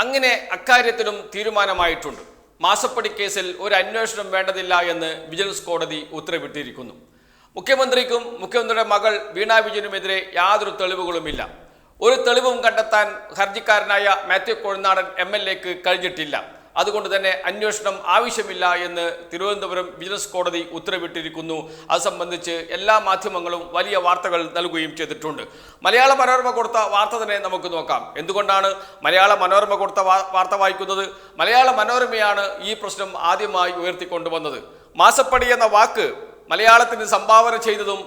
അങ്ങനെ അക്കാര്യത്തിലും തീരുമാനമായിട്ടുണ്ട്. മാസപ്പടി കേസിൽ ഒരു അന്വേഷണം വേണ്ടതില്ല എന്ന് വിജിലൻസ് കോടതി ഉത്തരവിട്ടിരിക്കുന്നു. മുഖ്യമന്ത്രിക്കും മുഖ്യമന്ത്രിയുടെ മകൾ വീണ വിജയനുമെതിരെ യാതൊരു തെളിവുകളുമില്ല. ഒരു തെളിവും കണ്ടെത്താൻ ഹർജിക്കാരനായ മാത്യു കൊഴുന്താടൻ MLA-ക്ക് കഴിഞ്ഞിട്ടില്ല. അതുകൊണ്ട് തന്നെ അന്വേഷണം ആവശ്യമില്ല എന്ന് തിരുവനന്തപുരം വിജിലൻസ് കോടതി ഉത്തരവിട്ടിരിക്കുന്നു. അത് സംബന്ധിച്ച് എല്ലാ മാധ്യമങ്ങളും വലിയ വാർത്തകൾ നൽകുകയും ചെയ്തിട്ടുണ്ട്. മലയാള മനോരമ കൊടുത്ത വാർത്ത തന്നെ നമുക്ക് നോക്കാം. എന്തുകൊണ്ടാണ് മലയാള മനോരമ കൊടുത്ത വാർത്ത വായിക്കുന്നത്? മലയാള മനോരമയാണ് ഈ പ്രശ്നം ആദ്യമായി ഉയർത്തിക്കൊണ്ടുവന്നത്. മാസപ്പടി എന്ന വാക്ക് മലയാളത്തിന് സംഭാവന ചെയ്തതും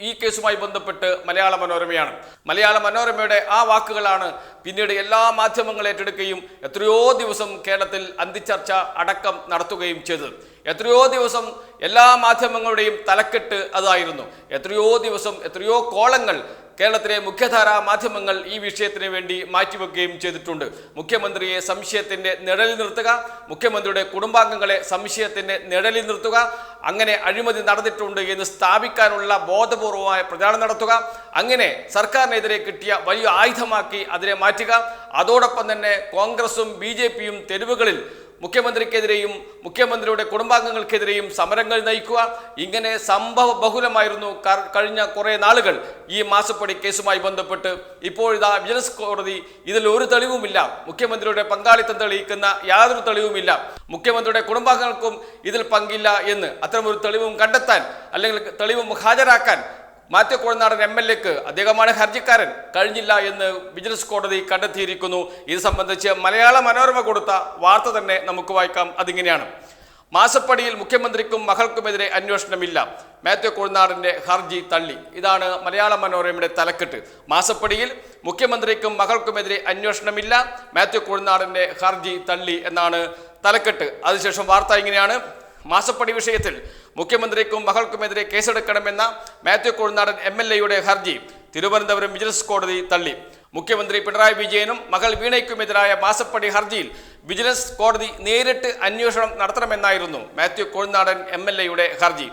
ഈ കേസുമായി ബന്ധപ്പെട്ട് മലയാള മനോരമയാണ്. മലയാള മനോരമയുടെ ആ വാക്കുകളാണ് പിന്നീട് എല്ലാ മാധ്യമങ്ങളും ഏറ്റെടുക്കുകയും എത്രയോ ദിവസം കേരളത്തിൽ അന്തിച്ചർച്ച അടക്കം നടത്തുകയും ചെയ്തത്. എത്രയോ ദിവസം എല്ലാ മാധ്യമങ്ങളുടെയും തലക്കെട്ട് അതായിരുന്നു. എത്രയോ ദിവസം എത്രയോ കോളങ്ങൾ കേരളത്തിലെ മുഖ്യധാരാ മാധ്യമങ്ങൾ ഈ വിഷയത്തിന് വേണ്ടി മാറ്റിവെക്കുകയും ചെയ്തിട്ടുണ്ട്. മുഖ്യമന്ത്രിയെ സംശയത്തിന്റെ നിഴലിൽ നിർത്തുക, മുഖ്യമന്ത്രിയുടെ കുടുംബാംഗങ്ങളെ സംശയത്തിന്റെ നിഴലിൽ നിർത്തുക, അങ്ങനെ അഴിമതി നടന്നിട്ടുണ്ട് എന്ന് സ്ഥാപിക്കാനുള്ള ബോധപൂർവമായ പ്രചാരണം നടത്തുക, അങ്ങനെ സർക്കാരിനെതിരെ കിട്ടിയ വലിയ ആയുധമാക്കി അതിനെ മാറ്റുക. അതോടൊപ്പം തന്നെ കോൺഗ്രസും BJP-യും തെരുവുകളിൽ മുഖ്യമന്ത്രിക്കെതിരെയും മുഖ്യമന്ത്രിയുടെ കുടുംബാംഗങ്ങൾക്കെതിരെയും സമരങ്ങൾ നയിക്കുക. ഇങ്ങനെ സംഭവ ബഹുലമായിരുന്നു കഴിഞ്ഞ കുറേ നാളുകൾ ഈ മാസപ്പടി കേസുമായി ബന്ധപ്പെട്ട്. ഇപ്പോഴിതാ വിജിലൻസ് കോടതി ഇതിൽ ഒരു തെളിവുമില്ല, മുഖ്യമന്ത്രിയുടെ പങ്കാളിത്തം തെളിയിക്കുന്ന യാതൊരു തെളിവുമില്ല, മുഖ്യമന്ത്രിയുടെ കുടുംബാംഗങ്ങൾക്കും ഇതിൽ പങ്കില്ല എന്ന് അത്തരമൊരു തെളിവും കണ്ടെത്താൻ അല്ലെങ്കിൽ തെളിവും ഹാജരാക്കാൻ മാത്യു കൊഴുന്താടൻ MLA-ക്ക്, അദ്ദേഹമാണ് ഹർജിക്കാരൻ, കഴിഞ്ഞില്ല എന്ന് വിജിലൻസ് കോടതി കണ്ടെത്തിയിരിക്കുന്നു. ഇത് സംബന്ധിച്ച് മലയാള മനോരമ കൊടുത്ത വാർത്ത തന്നെ നമുക്ക് വായിക്കാം. അതിങ്ങനെയാണ്: മാസപ്പടിയിൽ മുഖ്യമന്ത്രിക്കും മകൾക്കുമെതിരെ അന്വേഷണമില്ല, മാത്യു കൊഴുന്താടന്റെ ഹർജി തള്ളി. ഇതാണ് മലയാള മനോരമയുടെ തലക്കെട്ട്. മാസപ്പടിയിൽ മുഖ്യമന്ത്രിക്കും മകൾക്കുമെതിരെ അന്വേഷണമില്ല, മാത്യു കൊഴുന്താടന്റെ ഹർജി തള്ളി എന്നാണ് തലക്കെട്ട്. അതിനുശേഷം വാർത്ത ഇങ്ങനെയാണ്: മാസപ്പടി വിഷയത്തിൽ മുഖ്യമന്ത്രിക്കും മകൾക്കുമെതിരെ കേസെടുക്കണമെന്ന മാത്യു കൊഴുന്താടൻ MLA-യുടെ ഹർജി തിരുവനന്തപുരം വിജിലൻസ് കോടതി തള്ളി. മുഖ്യമന്ത്രി പിണറായി വിജയനും മകൾ വീണയ്ക്കുമെതിരായ മാസപ്പടി ഹർജിയിൽ വിജിലൻസ് കോടതി നേരിട്ട് അന്വേഷണം നടത്തണമെന്നായിരുന്നു മാത്യു കൊഴുന്താടൻ MLA-യുടെ ഹർജി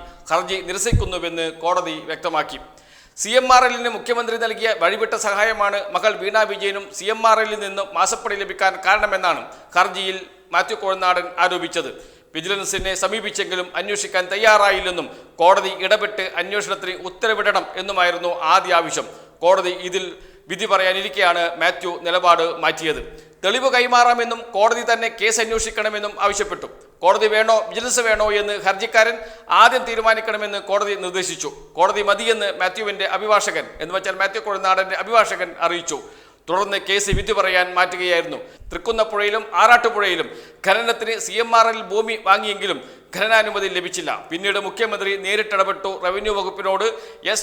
നിരസിക്കുന്നുവെന്ന് കോടതി വ്യക്തമാക്കി. CMRL-ന് മുഖ്യമന്ത്രി നൽകിയ വഴിവിട്ട സഹായമാണ് മകൾ വീണ വിജയനും CMRL-ൽ നിന്നും മാസപ്പടി ലഭിക്കാൻ കാരണമെന്നാണ് ഹർജിയിൽ മാത്യു കൊഴുന്താടൻ ആരോപിച്ചത്. വിജിലൻസിനെ സമീപിച്ചെങ്കിലും അന്വേഷിക്കാൻ തയ്യാറായില്ലെന്നും കോടതി ഇടപെട്ട് അന്വേഷണത്തിന് ഉത്തരവിടണം എന്നുമായിരുന്നു ആദ്യ ആവശ്യം. കോടതി ഇതിൽ വിധി പറയാനിരിക്കെയാണ് മാത്യു നിലപാട് മാറ്റിയത്. തെളിവ് കൈമാറാമെന്നും കോടതി തന്നെ കേസ് അന്വേഷിക്കണമെന്നും ആവശ്യപ്പെട്ടു. കോടതി വേണോ വിജിലൻസ് വേണോ എന്ന് ഹർജിക്കാരൻ ആദ്യം തീരുമാനിക്കണമെന്ന് കോടതി നിർദ്ദേശിച്ചു. കോടതി മതിയെന്ന് മാത്യുവിന്റെ അഭിഭാഷകൻ, എന്ന് വെച്ചാൽ മാത്യു കൊഴുന്താടന്റെ അഭിഭാഷകൻ അറിയിച്ചു. തുടർന്ന് കേസ് വിധി പറയാൻ മാറ്റുകയായിരുന്നു. തൃക്കുന്നപ്പുഴയിലും ആറാട്ടുപുഴയിലും ഖനനത്തിന് CMRL ഭൂമി വാങ്ങിയെങ്കിലും ഖനനാനുമതി ലഭിച്ചില്ല. പിന്നീട് മുഖ്യമന്ത്രി നേരിട്ടിടപെട്ടു. റവന്യൂ വകുപ്പിനോട്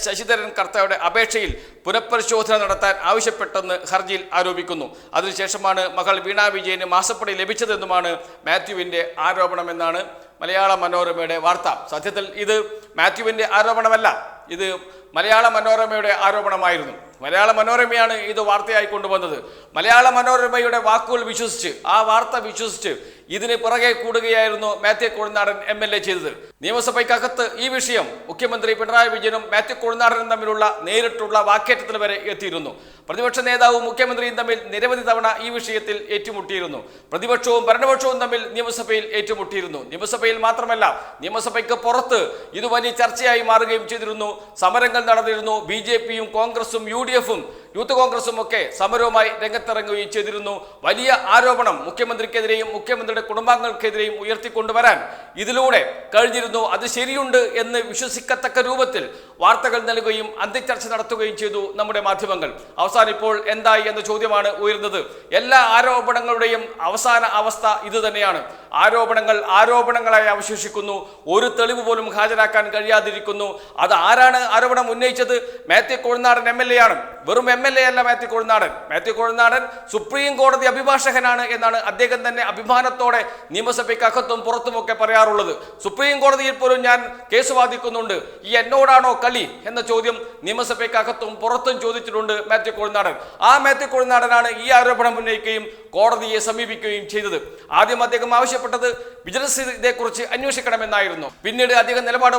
ശശിധരൻ കർത്തയുടെ അപേക്ഷയിൽ പുനഃപരിശോധന നടത്താൻ ആവശ്യപ്പെട്ടെന്ന് ഹർജിയിൽ ആരോപിക്കുന്നു. അതിനുശേഷമാണ് മകൾ വീണ വിജയന് മാസപ്പടി ലഭിച്ചതെന്നുമാണ് മാത്യുവിന്റെ ആരോപണമെന്നാണ് മലയാള മനോരമയുടെ വാർത്ത. സത്യത്തിൽ ഇത് മാത്യുവിന്റെ ആരോപണമല്ല, ഇത് മലയാള മനോരമയുടെ ആരോപണമായിരുന്നു. മലയാള മനോരമയാണ് ഇത് വാർത്തയായി കൊണ്ടുവന്നത്. മലയാള മനോരമയുടെ വാക്കുകൾ വിശ്വസിച്ച്, ആ വാർത്ത വിശ്വസിച്ച് ഇതിന് പുറകെ കൂടുകയായിരുന്നു മാത്യു കൊഴുന്താടൻ MLA ചെയ്തത്. നിയമസഭയ്ക്കകത്ത് ഈ വിഷയം മുഖ്യമന്ത്രി പിണറായി വിജയനും മാത്യു കൊഴുന്താടനും തമ്മിലുള്ള നേരിട്ടുള്ള വാക്കേറ്റത്തിൽ വരെ എത്തിയിരുന്നു. പ്രതിപക്ഷ നേതാവും മുഖ്യമന്ത്രിയും തമ്മിൽ നിരവധി തവണ ഈ വിഷയത്തിൽ ഏറ്റുമുട്ടിയിരുന്നു. പ്രതിപക്ഷവും ഭരണപക്ഷവും തമ്മിൽ നിയമസഭയിൽ ഏറ്റുമുട്ടിയിരുന്നു. നിയമസഭയിൽ മാത്രമല്ല, നിയമസഭയ്ക്ക് പുറത്ത് ഇത് വലിയ ചർച്ചയായി മാറുകയും ചെയ്തിരുന്നു. സമരങ്ങൾ നടന്നിരുന്നു. BJP-യും കോൺഗ്രസും UDF-ഉം യൂത്ത് കോൺഗ്രസും ഒക്കെ സമരവുമായി രംഗത്തിറങ്ങുകയും ചെയ്തിരുന്നു. വലിയ ആരോപണം മുഖ്യമന്ത്രിക്കെതിരെയും മുഖ്യമന്ത്രിയുടെ കുടുംബാംഗങ്ങൾക്കെതിരെയും ഉയർത്തിക്കൊണ്ടുവരാൻ ഇതിലൂടെ കഴിഞ്ഞിരുന്നു. അത് ശരിയുണ്ട് എന്ന് വിശ്വസിക്കത്തക്ക രൂപത്തിൽ വാർത്തകൾ നൽകുകയും അന്തിച്ചർച്ച നടത്തുകയും ചെയ്തു നമ്മുടെ മാധ്യമങ്ങൾ. അവസാനം ഇപ്പോൾ എന്തായി എന്ന ചോദ്യമാണ് ഉയർന്നത്. എല്ലാ ആരോപണങ്ങളുടെയും അവസാന അവസ്ഥ ഇത് തന്നെയാണ്. ആരോപണങ്ങൾ ആരോപണങ്ങളായി അവശേഷിക്കുന്നു. ഒരു തെളിവ് പോലും ഹാജരാക്കാൻ കഴിയാതിരിക്കുന്നു. അത് ആരാണ് ആരോപണം ഉന്നയിച്ചത്? മാത്യു കൊഴുന്താടൻ MLA ആണ്. വെറും MLA അല്ല മാത്യു കൊഴുന്താടൻ. മാത്യു കൊഴുന്താടൻ സുപ്രീം കോടതി അഭിഭാഷകനാണ് എന്നാണ് അദ്ദേഹം തന്നെ അഭിമാനത്തോടെ നിയമസഭയ്ക്കകത്തും പുറത്തുമൊക്കെ പറയാറുള്ളത്. സുപ്രീം കോടതിയിൽ പോലും ഞാൻ കേസ് വാദിക്കുന്നുണ്ട്, ഈ എന്നോടാണോ കളി എന്ന ചോദ്യം നിയമസഭയ്ക്കകത്തും പുറത്തും ചോദിച്ചിട്ടുണ്ട് മാത്യു കൊഴുന്താടൻ. ആ മാത്യു കൊഴുന്താടനാണ് ഈ ആരോപണം ഉന്നയിക്കുകയും കോടതിയെ സമീപിക്കുകയും ചെയ്തത്. ആദ്യം അദ്ദേഹം ആവശ്യപ്പെട്ടത് വിജിലൻസ് ഇതേക്കുറിച്ച് അന്വേഷിക്കണമെന്നായിരുന്നു. പിന്നീട് അദ്ദേഹം നിലപാട്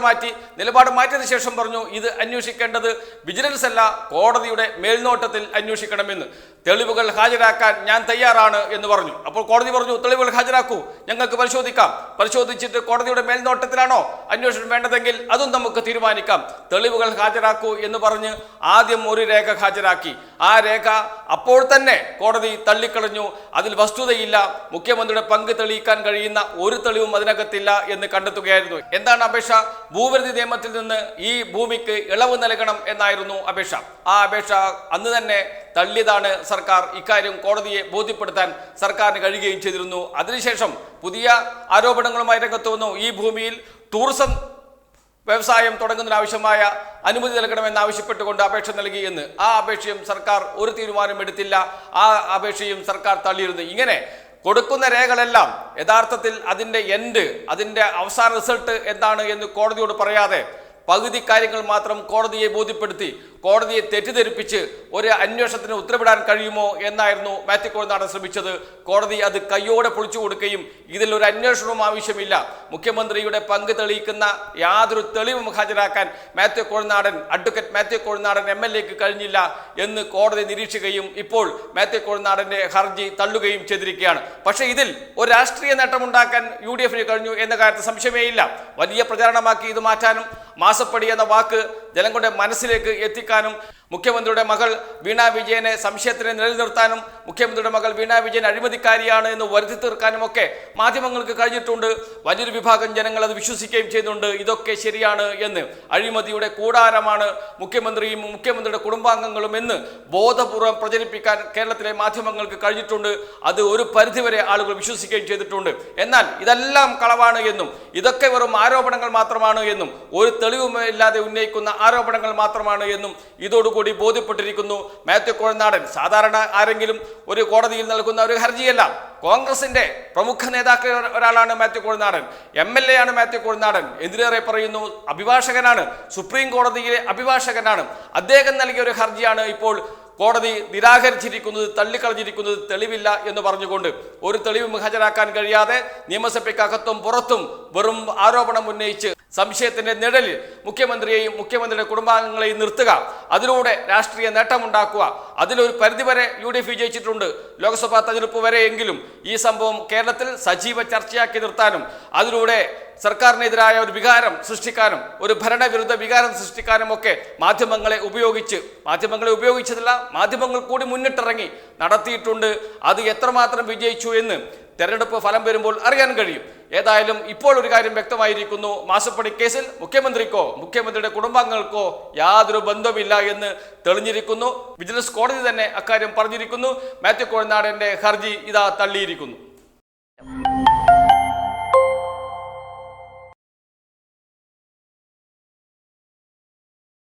മാറ്റിയതിനു ശേഷം പറഞ്ഞു ഇത് അന്വേഷിക്കേണ്ടത് വിജിലൻസ് അല്ല, കോടതിയുടെ മേൽനോട്ടം മേൽനോട്ടത്തിൽ അന്വേഷിക്കണമെന്ന്. തെളിവുകൾ ഹാജരാക്കാൻ ഞാൻ തയ്യാറാണ് എന്ന് പറഞ്ഞു. അപ്പോൾ കോടതി പറഞ്ഞു, തെളിവുകൾ ഹാജരാക്കൂ, ഞങ്ങൾക്ക് പരിശോധിക്കാം. പരിശോധിച്ചിട്ട് കോടതിയുടെ മേൽനോട്ടത്തിലാണോ അന്വേഷണം വേണ്ടതെങ്കിൽ അതും നമുക്ക് തീരുമാനിക്കാം. തെളിവുകൾ ഹാജരാക്കൂ എന്ന് പറഞ്ഞ് ആദ്യം ഒരു രേഖ ഹാജരാക്കി. ആ രേഖ അപ്പോൾ തന്നെ കോടതി തള്ളിക്കളഞ്ഞു. അതിൽ വസ്തുതയില്ല, മുഖ്യമന്ത്രിയുടെ പങ്ക് തെളിയിക്കാൻ കഴിയുന്ന ഒരു തെളിവും അതിനകത്തില്ല എന്ന് കണ്ടെത്തുകയായിരുന്നു. എന്താണ് അപേക്ഷ? ഭൂപരിധി നിയമത്തിൽ നിന്ന് ഈ ഭൂമിക്ക് ഇളവ് നൽകണം എന്നായിരുന്നു അപേക്ഷ. ആ അപേക്ഷ അന്ന് തന്നെ തള്ളിയതാണ് സർക്കാർ. ഇക്കാര്യം കോടതിയെ ബോധ്യപ്പെടുത്താൻ സർക്കാരിന് കഴിയുകയും ചെയ്തിരുന്നു. അതിനുശേഷം പുതിയ ആരോപണങ്ങളുമായി രംഗത്ത് വന്നു. ഈ ഭൂമിയിൽ ടൂറിസം വ്യവസായം തുടങ്ങുന്നതിനാവശ്യമായ അനുമതി നൽകണമെന്നാവശ്യപ്പെട്ടുകൊണ്ട് അപേക്ഷ നൽകി എന്ന്. ആ അപേക്ഷയും സർക്കാർ ഒരു തീരുമാനം എടുത്തില്ല. ആ അപേക്ഷയും സർക്കാർ തള്ളിയിരുന്നു. ഇങ്ങനെ കൊടുക്കുന്ന രേഖകളെല്ലാം യഥാർത്ഥത്തിൽ അതിൻ്റെ അവസാന റിസൾട്ട് എന്താണ് എന്ന് കോടതിയോട് പറയാതെ പകുതി കാര്യങ്ങൾ മാത്രം കോടതിയെ ബോധ്യപ്പെടുത്തി കോടതിയെ തെറ്റിദ്ധരിപ്പിച്ച് ഒരു അന്വേഷണത്തിന് ഉത്തരവിടാൻ കഴിയുമോ എന്നായിരുന്നു മാത്യു കുഴൽനാടൻ ശ്രമിച്ചത്. കോടതി അത് കയ്യോടെ പൊളിച്ചു കൊടുക്കുകയും ഇതിൽ ഒരു അന്വേഷണവും ആവശ്യമില്ല, മുഖ്യമന്ത്രിയുടെ പങ്ക് തെളിയിക്കുന്ന യാതൊരു തെളിവും ഹാജരാക്കാൻ അഡ്വക്കേറ്റ് മാത്യു കുഴൽനാടൻ MLA-ക്ക് കഴിഞ്ഞില്ല എന്ന് കോടതി നിരീക്ഷിക്കുകയും ഇപ്പോൾ മാത്യു കുഴൽനാടന്റെ ഹർജി തള്ളുകയും ചെയ്തിരിക്കുകയാണ്. പക്ഷേ ഇതിൽ ഒരു രാഷ്ട്രീയ നേട്ടമുണ്ടാക്കാൻ UDF-ന് കഴിഞ്ഞു എന്ന കാര്യത്തിൽ സംശയമേയില്ല. വലിയ പ്രചാരണമാക്കി ഇത് മാറ്റാനും മാസപ്പടി എന്ന വാക്ക് ജനങ്ങളുടെ മനസ്സിലേക്ക് എത്തിക്കാനും മുഖ്യമന്ത്രിയുടെ മകൾ വീണ വിജയനെ സംശയത്തിന് നിലനിർത്താനും മുഖ്യമന്ത്രിയുടെ മകൾ വീണ വിജയൻ അഴിമതിക്കാരിയാണ് എന്ന് വരുത്തി തീർക്കാനും ഒക്കെ മാധ്യമങ്ങൾക്ക് കഴിഞ്ഞിട്ടുണ്ട്. വലിയൊരു വിഭാഗം ജനങ്ങൾ അത് വിശ്വസിക്കുകയും ചെയ്യുന്നുണ്ട്. ഇതൊക്കെ ശരിയാണ് എന്ന്, അഴിമതിയുടെ കൂടാരമാണ് മുഖ്യമന്ത്രിയും മുഖ്യമന്ത്രിയുടെ കുടുംബാംഗങ്ങളും എന്ന് ബോധപൂർവം പ്രചരിപ്പിക്കാൻ കേരളത്തിലെ മാധ്യമങ്ങൾക്ക് കഴിഞ്ഞിട്ടുണ്ട്. അത് ഒരു പരിധിവരെ ആളുകൾ വിശ്വസിക്കുകയും ചെയ്തിട്ടുണ്ട്. എന്നാൽ ഇതെല്ലാം കളവാണ് എന്നും ഇതൊക്കെ വെറും ആരോപണങ്ങൾ മാത്രമാണ് എന്നും ഒരു തെളിവുമില്ലാതെ ഉന്നയിക്കുന്ന ആരോപണങ്ങൾ മാത്രമാണ് എന്നും ഇതോടുകൂടി ബോധ്യപ്പെട്ടിരിക്കുന്നു മാത്യു കുഴൽനാടൻ. സാധാരണ ആരെങ്കിലും ഒരു കോടതിയിൽ നൽകുന്ന ഒരു ഹർജിയല്ല. കോൺഗ്രസിന്റെ പ്രമുഖ നേതാക്കളിൽ ഒരാളാണ് മാത്യു കുഴൽനാടൻ. MLA ആണ് മാത്യു കുഴൽനാടൻ. എന്തിനേറെ പറയുന്നു, അഭിഭാഷകനാണ്, സുപ്രീം കോടതിയിലെ അഭിഭാഷകനാണ്. അദ്ദേഹം നൽകിയ ഒരു ഹർജിയാണ് ഇപ്പോൾ കോടതി നിരാകരിച്ചിരിക്കുന്നത്, തള്ളിക്കളഞ്ഞിരിക്കുന്നത് തെളിവില്ല എന്ന് പറഞ്ഞുകൊണ്ട്. ഒരു തെളിവും ഹാജരാക്കാൻ കഴിയാതെ നിയമസഭയ്ക്കകത്തും പുറത്തും വെറും ആരോപണം ഉന്നയിച്ച് സംശയത്തിന്റെ നിഴലിൽ മുഖ്യമന്ത്രിയെയും മുഖ്യമന്ത്രിയുടെ കുടുംബാംഗങ്ങളെയും നിർത്തുക, അതിലൂടെ രാഷ്ട്രീയ നേട്ടമുണ്ടാക്കുക. അതിലൊരു പരിധിവരെ UDF വിജയിച്ചിട്ടുണ്ട്. ലോക്സഭാ തെരഞ്ഞെടുപ്പ് വരെയെങ്കിലും ഈ സംഭവം കേരളത്തിൽ സജീവ ചർച്ചയാക്കി നിർത്താനും അതിലൂടെ സർക്കാരിനെതിരായ ഒരു വികാരം സൃഷ്ടിക്കാനും ഒരു ഭരണവിരുദ്ധ വികാരം സൃഷ്ടിക്കാനും ഒക്കെ മാധ്യമങ്ങളെ ഉപയോഗിച്ചതല്ല, മാധ്യമങ്ങൾ കൂടി മുന്നിട്ടിറങ്ങി നടത്തിയിട്ടുണ്ട്. അത് എത്രമാത്രം വിജയിച്ചു എന്ന് തെരഞ്ഞെടുപ്പ് ഫലം വരുമ്പോൾ അറിയാൻ കഴിയും. ഏതായാലും ഇപ്പോൾ ഒരു കാര്യം വ്യക്തമായിരിക്കുന്നു, മാസപ്പടി കേസിൽ മുഖ്യമന്ത്രിക്കോ മുഖ്യമന്ത്രിയുടെ കുടുംബാംഗങ്ങൾക്കോ യാതൊരു ബന്ധവുമില്ല എന്ന് തെളിഞ്ഞിരിക്കുന്നു. വിജിലൻസ് കോടതി തന്നെ അക്കാര്യം പറഞ്ഞിരിക്കുന്നു. മാത്യു കുഴൽനാടന്റെ ഹർജി ഇതാ തള്ളിയിരിക്കുന്നു.